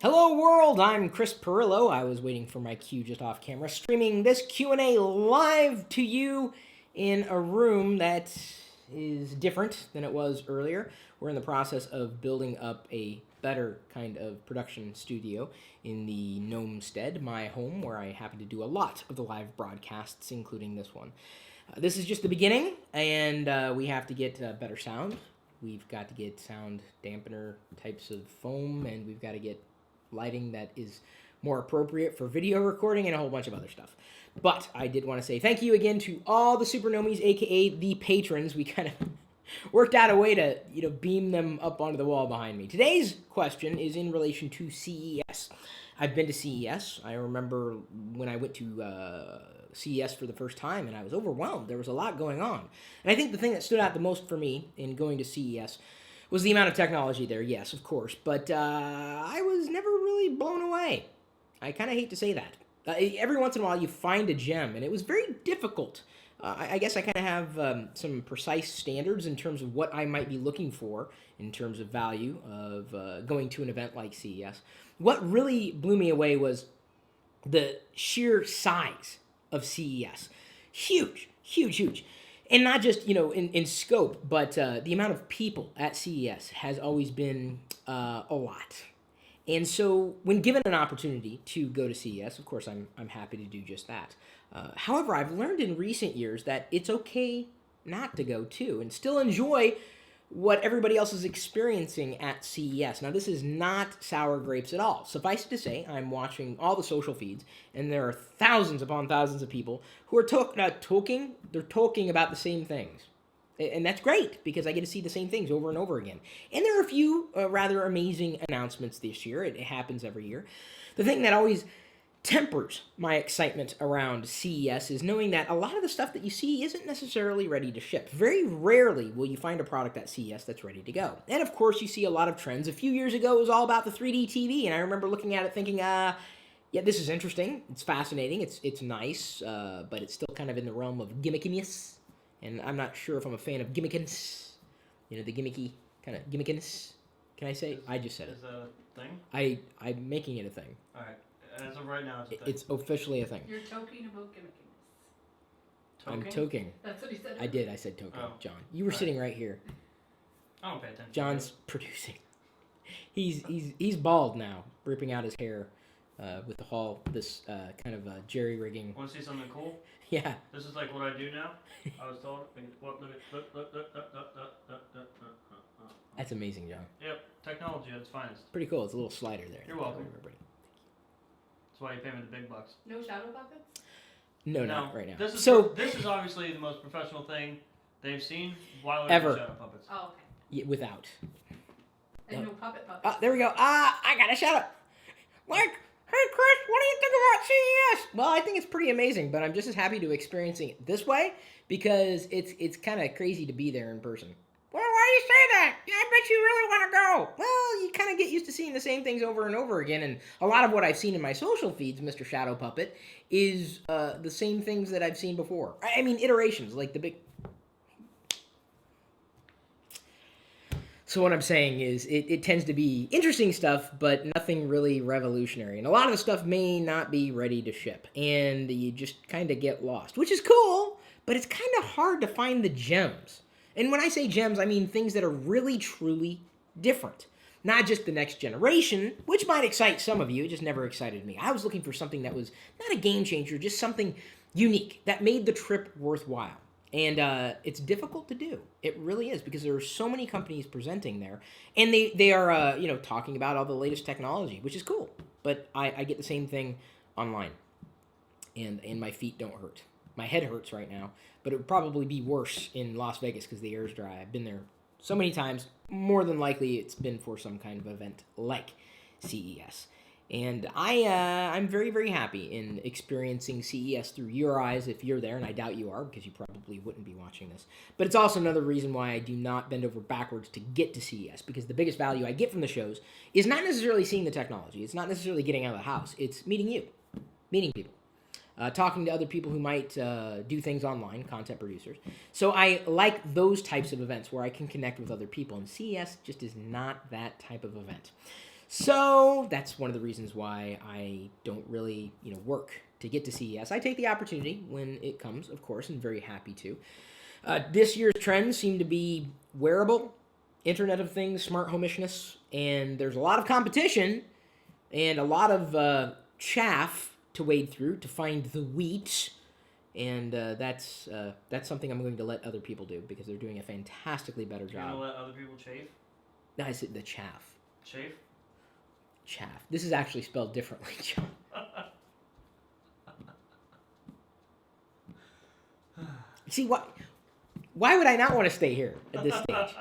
Hello world, I'm Chris Perillo. I was waiting for my cue just off camera, streaming this Q&A live to you in a room that is different than it was earlier. We're in the process of building up a better kind of production studio in the Gnomestead, my home, where I happen to do a lot of the live broadcasts, including this one. This is just the beginning, and we have to get better sound. We've got to get sound dampener types of foam, and we've got to get lighting that is more appropriate for video recording and a whole bunch of other stuff. But I did want to say thank you again to all the Supernomies, aka the patrons. We kind of worked out a way to beam them up onto the wall behind me. Today's question is in relation to CES. I've been to CES. I remember when I went to CES for the first time, and I was overwhelmed. There was a lot going on. And I think the thing that stood out the most for me in going to CES was the amount of technology there, yes, of course. But I was never really blown away. I kind of hate to say that. Every once in a while you find a gem, and it was very difficult. I guess I kind of have some precise standards in terms of what I might be looking for in terms of value of going to an event like CES. What really blew me away was the sheer size of CES. Huge, huge, huge. And not just, in scope, but the amount of people at CES has always been a lot. And so when given an opportunity to go to CES, of course, I'm happy to do just that. However, I've learned in recent years that it's okay not to go too and still enjoy what everybody else is experiencing at CES. Now, this is not sour grapes at all. Suffice it to say, I'm watching all the social feeds, and there are thousands upon thousands of people who are talking about the same things. And that's great, because I get to see the same things over and over again. And there are a few rather amazing announcements this year. It happens every year. The thing that always tempers my excitement around CES is knowing that a lot of the stuff that you see isn't necessarily ready to ship. Very rarely will you find a product at CES that's ready to go. And of course, you see a lot of trends. A few years ago, it was all about the 3D TV, and I remember looking at it thinking, yeah, this is interesting. It's fascinating. It's nice, but it's still kind of in the realm of gimmickiness. And I'm not sure if I'm a fan of gimmickiness. The gimmicky kind of gimmickiness. Can I say? I just said it. Is that a thing? I'm making it a thing. All right. As of right now, it's a thing. It's officially a thing. You're toking about gimmickiness. I'm toking. That's what he said. I did. I said token, Oh. John. You were sitting right here. I don't pay attention. John's producing. He's bald now, ripping out his hair with this kind of jerry rigging. Want to see something cool? Yeah. This is like what I do now. I was told. Look. That's amazing, John. Yep. Technology at its finest. Pretty cool. It's a little slider there. You're welcome. Everybody. That's why you pay me the big bucks. No shadow puppets? No, not right now. This is obviously the most professional thing they've seen while Ever. Shadow puppets. Oh, okay. Yeah, without. And no puppet puppets. There we go. I got a shout out. Like, hey Chris, what do you think about CES? Well, I think it's pretty amazing, but I'm just as happy to experiencing it this way because it's kind of crazy to be there in person. Well, why do you say that? I bet you really want to go. Well, you kind of get used to seeing the same things over and over again, and a lot of what I've seen in my social feeds, Mr. Shadow Puppet, is the same things that I've seen before. I mean, iterations, like the big... So what I'm saying is it tends to be interesting stuff, but nothing really revolutionary. And a lot of the stuff may not be ready to ship, and you just kind of get lost, which is cool, but it's kind of hard to find the gems. And when I say gems, I mean things that are really, truly different. Not just the next generation, which might excite some of you. It just never excited me. I was looking for something that was not a game changer, just something unique that made the trip worthwhile. And it's difficult to do. It really is, because there are so many companies presenting there. And they are, talking about all the latest technology, which is cool. But I get the same thing online. And my feet don't hurt. My head hurts right now, but it would probably be worse in Las Vegas because the air is dry. I've been there so many times. More than likely, it's been for some kind of event like CES. And I'm very, very happy in experiencing CES through your eyes if you're there, and I doubt you are because you probably wouldn't be watching this. But it's also another reason why I do not bend over backwards to get to CES, because the biggest value I get from the shows is not necessarily seeing the technology. It's not necessarily getting out of the house. It's meeting you, meeting people. Talking to other people who might do things online, content producers. So I like those types of events where I can connect with other people, and CES just is not that type of event. So that's one of the reasons why I don't really, work to get to CES. I take the opportunity when it comes, of course, and very happy to. This year's trends seem to be wearable, Internet of Things, smart home-ishness, and there's a lot of competition and a lot of chaff to wade through to find the wheat. And that's something I'm going to let other people do because they're doing a fantastically better You're gonna job. let other people chafe? No, I said the chaff. Chafe? Chaff. This is actually spelled differently, John. See, why would I not want to stay here at this stage?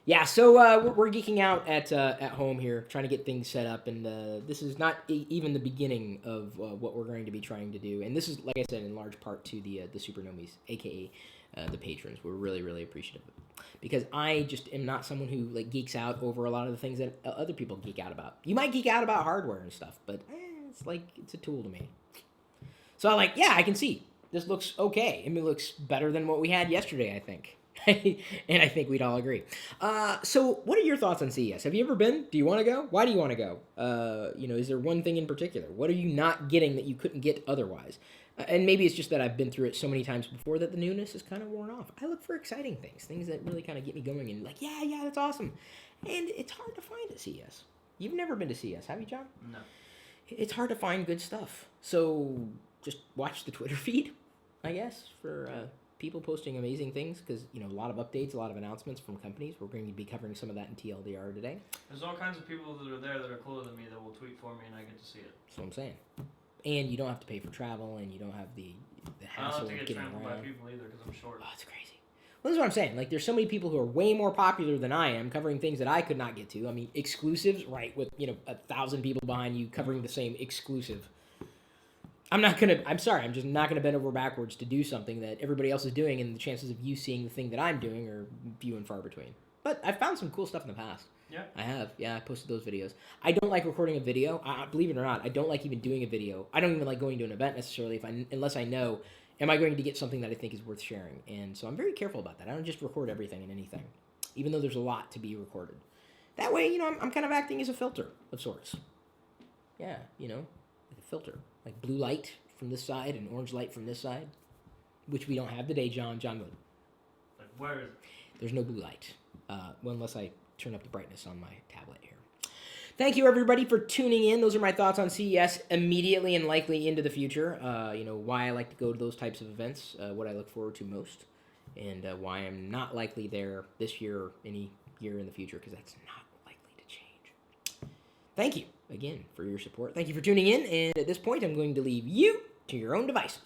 Yeah, so we're geeking out at home here, trying to get things set up, and this is not even the beginning of what we're going to be trying to do. And this is, like I said, in large part to the Supernomies, aka the patrons. We're really, really appreciative of it. Because I just am not someone who geeks out over a lot of the things that other people geek out about. You might geek out about hardware and stuff, but it's a tool to me. So I can see this looks okay. I mean, it looks better than what we had yesterday, I think. And I think we'd all agree. So what are your thoughts on CES? Have you ever been? Do you want to go? Why do you want to go? Is there one thing in particular? What are you not getting that you couldn't get otherwise? And maybe it's just that I've been through it so many times before that the newness is kind of worn off. I look for exciting things that really kind of get me going and yeah, that's awesome. And it's hard to find at CES. You've never been to CES, have you, John? No. It's hard to find good stuff. So just watch the Twitter feed, I guess, for people posting amazing things because, a lot of updates, a lot of announcements from companies. We're going to be covering some of that in TLDR today. There's all kinds of people that are there that are cooler than me that will tweet for me and I get to see it. That's what I'm saying. And you don't have to pay for travel, and you don't have the I hassle don't have of to get getting trampled by around. people either because I'm short. Oh, it's crazy. Well, this is what I'm saying. There's so many people who are way more popular than I am, covering things that I could not get to. I mean, exclusives, right? With 1,000 people behind you covering the same exclusive. I'm sorry. I'm just not gonna bend over backwards to do something that everybody else is doing, and the chances of you seeing the thing that I'm doing are few and far between. But I've found some cool stuff in the past. Yeah. I have. Yeah, I posted those videos. I don't like recording a video. Believe it or not, I don't like even doing a video. I don't even like going to an event necessarily unless I know, am I going to get something that I think is worth sharing? And so I'm very careful about that. I don't just record everything and anything, even though there's a lot to be recorded. That way, I'm kind of acting as a filter of sorts. Yeah, like a filter. Like blue light from this side and orange light from this side, which we don't have today, John. John would. Like, where is it? There's no blue light. Well, unless I turn up the brightness on my tablet here. Thank you, everybody, for tuning in. Those are my thoughts on CES immediately and likely into the future. Why I like to go to those types of events, what I look forward to most, and why I'm not likely there this year or any year in the future, because that's not likely to change. Thank you, again, for your support. Thank you for tuning in, and at this point, I'm going to leave you to your own devices.